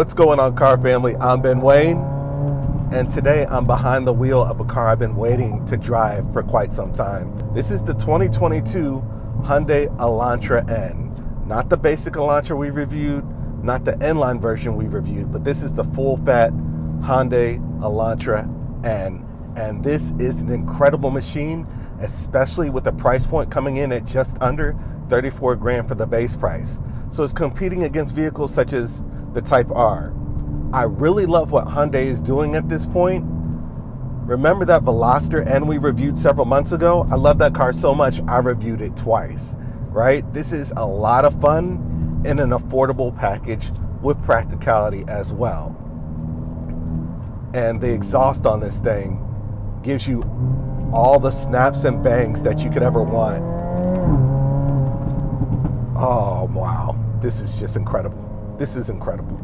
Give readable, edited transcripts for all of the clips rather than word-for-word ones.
What's going on, car family? I'm Ben Wayne, and today I'm behind the wheel of a car I've been waiting to drive for quite some time. This is the 2022 Hyundai Elantra N. Not the basic Elantra we reviewed, not the N-line version we reviewed, but this is the full-fat Hyundai Elantra N. And this is an incredible machine, especially with the price point coming in at just under 34 grand for the base price. So it's competing against vehicles such as the Type R. I really love what Hyundai is doing at this point. Remember that Veloster N we reviewed several months ago? I love that car so much I reviewed it twice, right? This is a lot of fun in an affordable package with practicality as well. And the exhaust on this thing gives you all the snaps and bangs that you could ever want. Oh, wow. This is just incredible. This is incredible.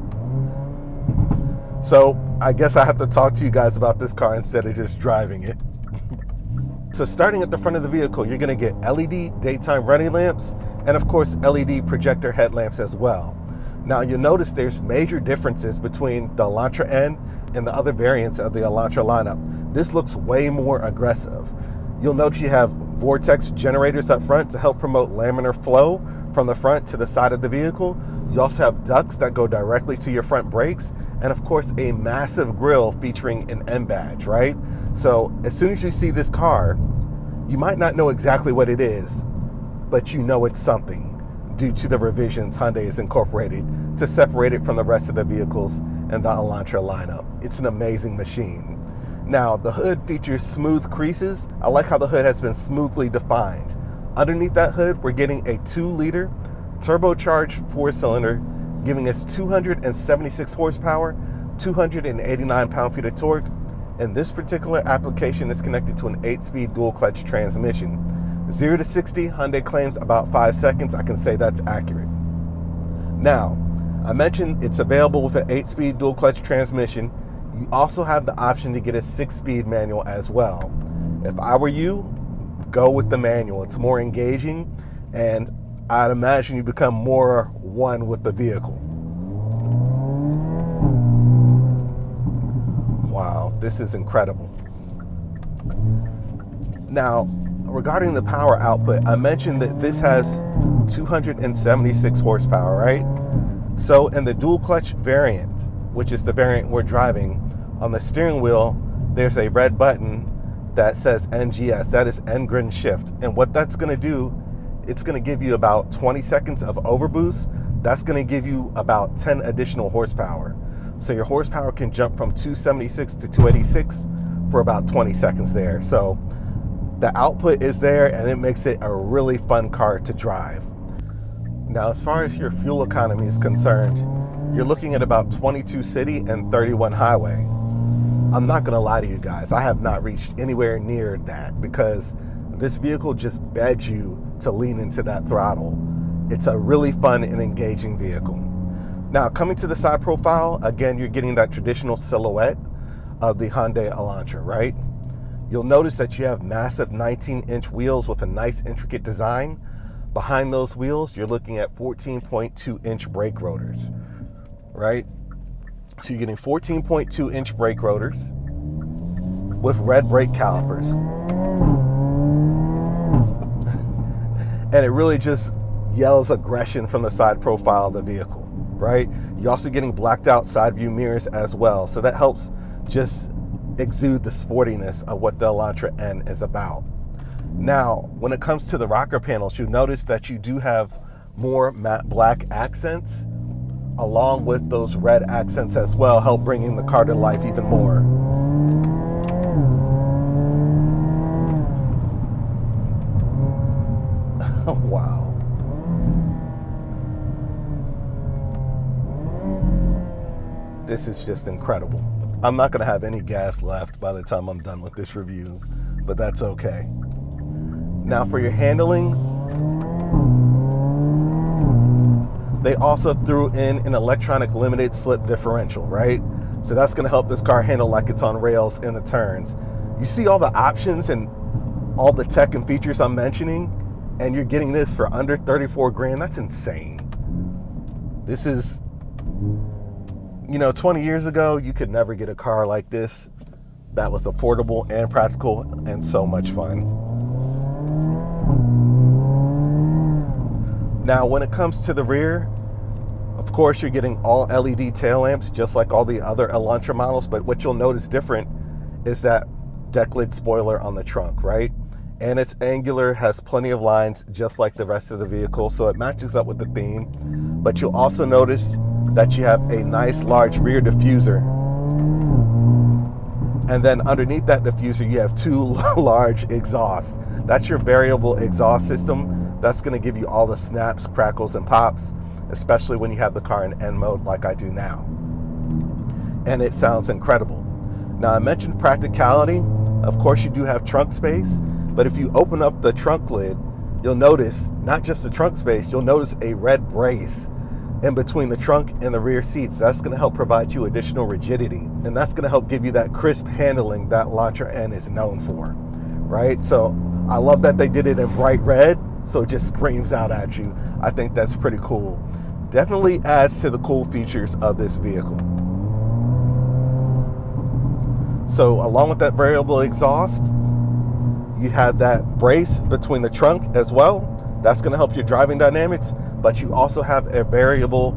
So I guess I have to talk to you guys about this car instead of just driving it. So starting at the front of the vehicle, you're going to get LED daytime running lamps and of course LED projector headlamps as well. Now you'll notice there's major differences between the Elantra N and the other variants of the Elantra lineup. This looks way more aggressive. You'll notice you have vortex generators up front to help promote laminar flow from the front to the side of the vehicle. You also have ducts that go directly to your front brakes, and of course a massive grille featuring an M badge, right? So as soon as you see this car, you might not know exactly what it is, but you know it's something due to the revisions Hyundai has incorporated to separate it from the rest of the vehicles in the Elantra lineup. It's an amazing machine. Now, the hood features smooth creases. I like how the hood has been smoothly defined. Underneath that hood, we're getting a 2-liter turbocharged 4-cylinder, giving us 276 horsepower, 289 pound-feet of torque. And this particular application is connected to an 8-speed dual-clutch transmission. 0 to 60, Hyundai claims about 5 seconds. I can say that's accurate. Now, I mentioned it's available with an 8-speed dual-clutch transmission. You also have the option to get a 6-speed manual as well. If I were you, go with the manual. It's more engaging, and I'd imagine you become more one with the vehicle. Wow, this is incredible. Now, regarding the power output, I mentioned that this has 276 horsepower, right? So in the dual clutch variant, which is the variant we're driving, on the steering wheel, there's a red button that says NGS. That is N-Gren Shift. And what that's going to do, it's going to give you about 20 seconds of overboost. That's going to give you about 10 additional horsepower. So your horsepower can jump from 276 to 286 for about 20 seconds there. So the output is there, and it makes it a really fun car to drive. Now, as far as your fuel economy is concerned, you're looking at about 22 city and 31 highway. I'm not going to lie to you guys, I have not reached anywhere near that because this vehicle just begs you to lean into that throttle. It's a really fun and engaging vehicle. Now, coming to the side profile, again, you're getting that traditional silhouette of the Hyundai Elantra, right? You'll notice that you have massive 19-inch wheels with a nice intricate design. Behind those wheels, you're looking at 14.2-inch brake rotors, right? So you're getting 14.2-inch brake rotors with red brake calipers. And it really just yells aggression from the side profile of the vehicle, right? You're also getting blacked out side view mirrors as well. So that helps just exude the sportiness of what the Elantra N is about. Now, when it comes to the rocker panels, you'll notice that you do have more matte black accents along with those red accents as well, help bringing the car to life even more. Wow. This is just incredible. I'm not going to have any gas left by the time I'm done with this review, but that's okay. Now for your handling, they also threw in an electronic limited slip differential, right? So that's going to help this car handle like it's on rails in the turns. You see all the options and all the tech and features I'm mentioning, and you're getting this for under 34 grand. That's insane. This is You know, 20 years ago, you could never get a car like this that was affordable and practical and so much fun. Now, when it comes to the rear, of course, you're getting all LED tail lamps, just like all the other Elantra models, but what you'll notice different is that deck lid spoiler on the trunk, right? And it's angular, has plenty of lines, just like the rest of the vehicle, so it matches up with the theme. But you'll also notice that you have a nice large rear diffuser. And then underneath that diffuser, you have two large exhausts. That's your variable exhaust system. That's gonna give you all the snaps, crackles, and pops, especially when you have the car in N mode like I do now. And it sounds incredible. Now, I mentioned practicality. Of course, you do have trunk space, but if you open up the trunk lid, you'll notice not just the trunk space, you'll notice a red brace in between the trunk and the rear seats. That's going to help provide you additional rigidity, and that's going to help give you that crisp handling that Elantra N is known for, right? So I love that they did it in bright red, so it just screams out at you. I think that's pretty cool. Definitely adds to the cool features of this vehicle. So along with that variable exhaust, you have that brace between the trunk as well. That's going to help your driving dynamics, but you also have a variable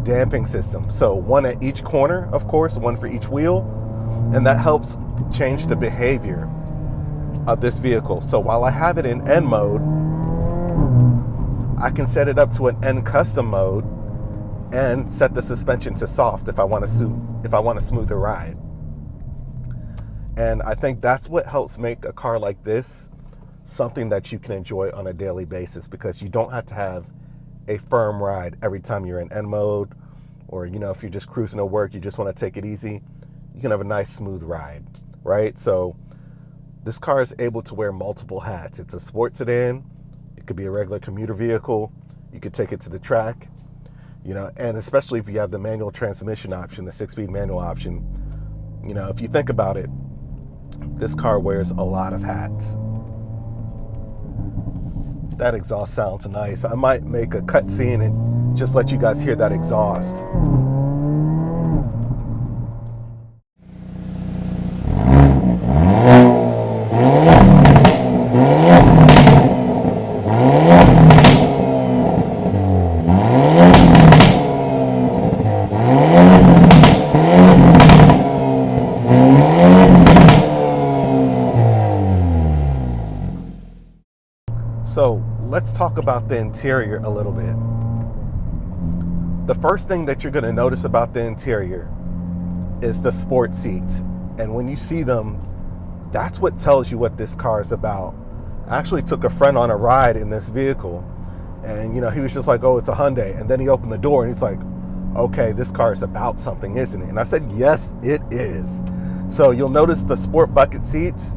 damping system. So one at each corner, of course, one for each wheel, and that helps change the behavior of this vehicle. So while I have it in N mode, I can set it up to an N custom mode and set the suspension to soft if I want to smooth a ride. And I think that's what helps make a car like this something that you can enjoy on a daily basis, because you don't have to have a firm ride every time you're in N mode, or if you're just cruising to work, you just want to take it easy, you can have a nice smooth ride, right? So this car is able to wear multiple hats. It's a sports sedan, it could be a regular commuter vehicle, you could take it to the track, and especially if you have the manual transmission option, the 6-speed manual option, if you think about it, this car wears a lot of hats. That exhaust sounds nice. I might make a cut scene and just let you guys hear that exhaust. So let's talk about the interior a little bit. The first thing that you're going to notice about the interior is the sport seats. And when you see them, that's what tells you what this car is about. I actually took a friend on a ride in this vehicle, and he was just like, oh, it's a Hyundai. And then he opened the door and he's like, okay, this car is about something, isn't it? And I said, yes, it is. So you'll notice the sport bucket seats,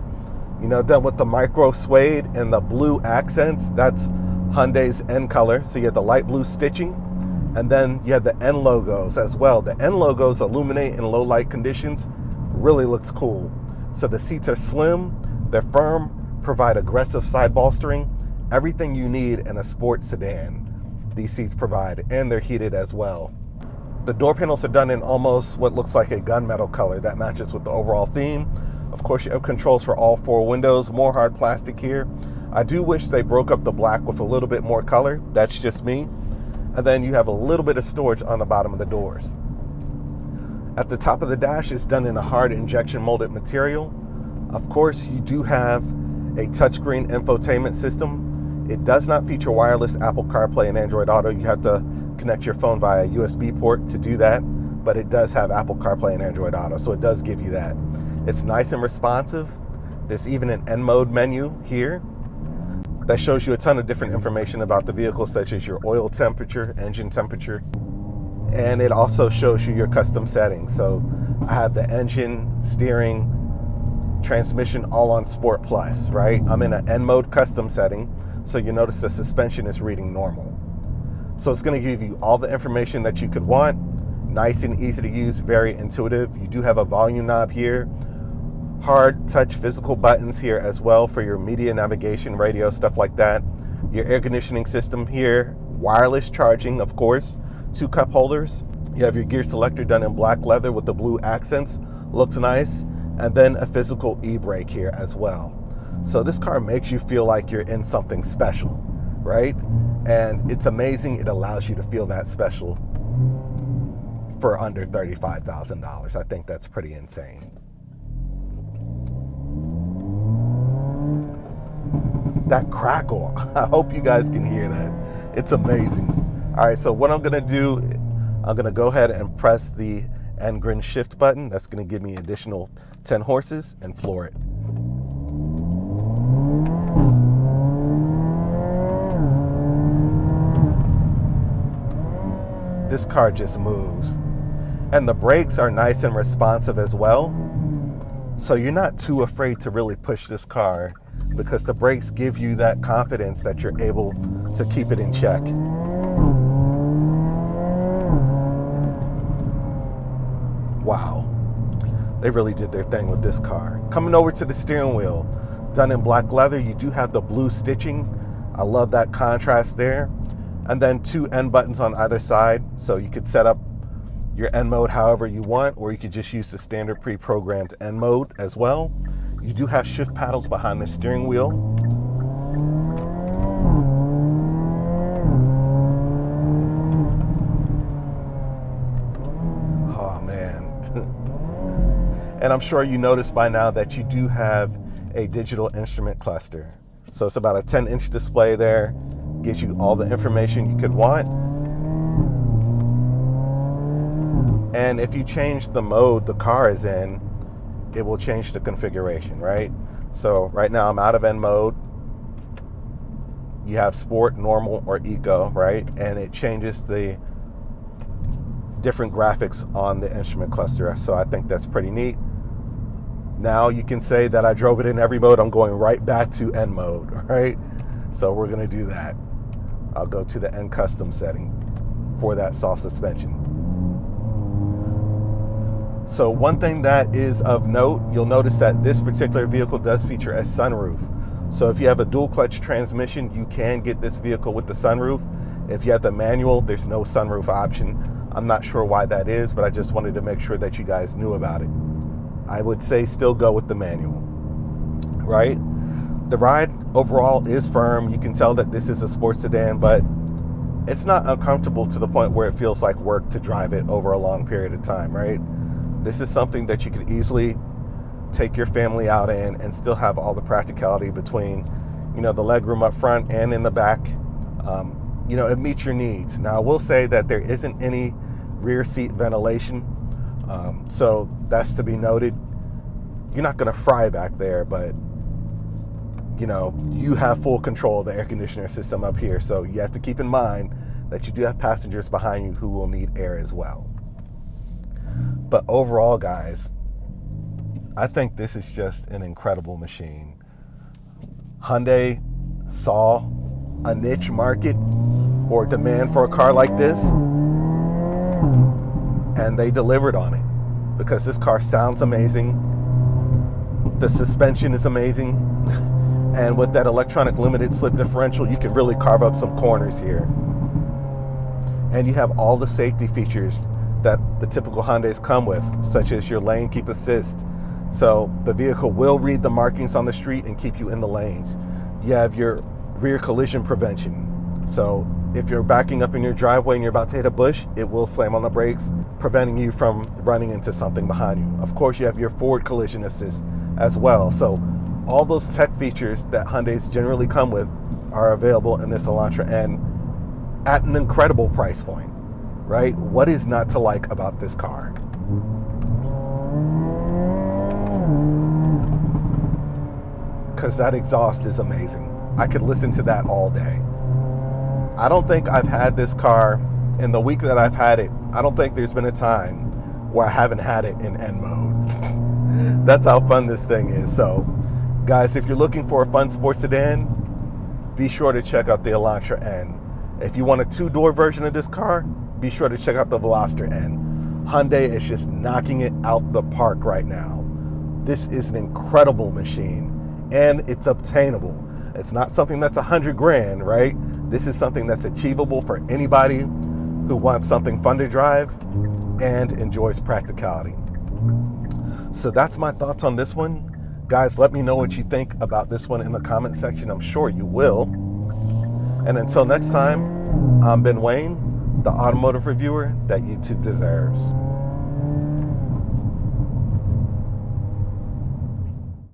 done with the micro suede and the blue accents. That's Hyundai's N color. So you have the light blue stitching, and then you have the N logos as well. The N logos illuminate in low light conditions. Really looks cool. So the seats are slim, they're firm, provide aggressive side bolstering, everything you need in a sports sedan. These seats provide, and they're heated as well. The door panels are done in almost what looks like a gunmetal color that matches with the overall theme. Of course, you have controls for all 4 windows, more hard plastic here. I do wish they broke up the black with a little bit more color. That's just me. And then you have a little bit of storage on the bottom of the doors. At the top of the dash is done in a hard injection molded material. Of course, you do have a touchscreen infotainment system. It does not feature wireless Apple CarPlay and Android Auto. You have to connect your phone via USB port to do that, but it does have Apple CarPlay and Android Auto, so it does give you that. It's nice and responsive. There's even an N mode menu here that shows you a ton of different information about the vehicle, such as your oil temperature, engine temperature, and it also shows you your custom settings. So I have the engine, steering, transmission all on Sport Plus, right? I'm in an N mode custom setting, so you notice the suspension is reading normal. So it's going to give you all the information that you could want. Nice and easy to use, very intuitive. You do have a volume knob here, hard touch physical buttons here as well for your media navigation, radio, stuff like that. Your air conditioning system here, wireless charging, of course, 2 cup holders. You have your gear selector done in black leather with the blue accents. Looks nice. And then a physical e-brake here as well. So this car makes you feel like you're in something special, right? And it's amazing it allows you to feel that special for under $35,000. I think that's pretty insane. That crackle, I hope you guys can hear that. It's amazing. All right, so what I'm gonna do, I'm gonna go ahead and press the N-Grin shift button. That's gonna give me additional 10 horses and floor it. This car just moves. And the brakes are nice and responsive as well. So you're not too afraid to really push this car because the brakes give you that confidence that you're able to keep it in check. Wow, they really did their thing with this car. Coming over to the steering wheel, done in black leather, you do have the blue stitching. I love that contrast there. And then 2 N buttons on either side, so you could set up your N mode however you want, or you could just use the standard pre-programmed N mode as well. You do have shift paddles behind the steering wheel. Oh man. And I'm sure you noticed by now that you do have a digital instrument cluster. So it's about a 10-inch display there, gives you all the information you could want. And if you change the mode the car is in, it will change the configuration, right? So right now I'm out of N mode. You have sport, normal, or eco, right? And it changes the different graphics on the instrument cluster. So I think that's pretty neat. Now you can say that I drove it in every mode. I'm going right back to N mode, right? So we're gonna do that. I'll go to the N custom setting for that soft suspension. So one thing that is of note, you'll notice that this particular vehicle does feature a sunroof. So if you have a dual clutch transmission, you can get this vehicle with the sunroof. If you have the manual, there's no sunroof option. I'm not sure why that is, but I just wanted to make sure that you guys knew about it. I would say still go with the manual, right? The ride overall is firm. You can tell that this is a sports sedan, but it's not uncomfortable to the point where it feels like work to drive it over a long period of time, right? This is something that you could easily take your family out in and still have all the practicality between, the legroom up front and in the back. It meets your needs. Now, I will say that there isn't any rear seat ventilation, so that's to be noted. You're not going to fry back there, but you have full control of the air conditioner system up here, so you have to keep in mind that you do have passengers behind you who will need air as well. But overall, guys, I think this is just an incredible machine. Hyundai saw a niche market or demand for a car like this, and they delivered on it because this car sounds amazing. The suspension is amazing. And with that electronic limited slip differential, you can really carve up some corners here. And you have all the safety features that the typical Hyundais come with, such as your lane keep assist. So the vehicle will read the markings on the street and keep you in the lanes. You have your rear collision prevention. So if you're backing up in your driveway and you're about to hit a bush, it will slam on the brakes, preventing you from running into something behind you. Of course, you have your forward collision assist as well. So all those tech features that Hyundais generally come with are available in this Elantra N at an incredible price point, right? What is not to like about this car? Because that exhaust is amazing. I could listen to that all day. I don't think I've had this car, in the week that I've had it, I don't think there's been a time where I haven't had it in N mode. That's how fun this thing is. So guys, if you're looking for a fun sports sedan, be sure to check out the Elantra N. If you want a 2-door version of this car, be sure to check out the Veloster N. Hyundai is just knocking it out the park right now. This is an incredible machine, and it's obtainable. It's not something that's $100 grand, right? This is something that's achievable for anybody who wants something fun to drive and enjoys practicality. So that's my thoughts on this one. Guys, let me know what you think about this one in the comment section. I'm sure you will. And until next time, I'm Ben Wayne, the automotive reviewer that YouTube deserves.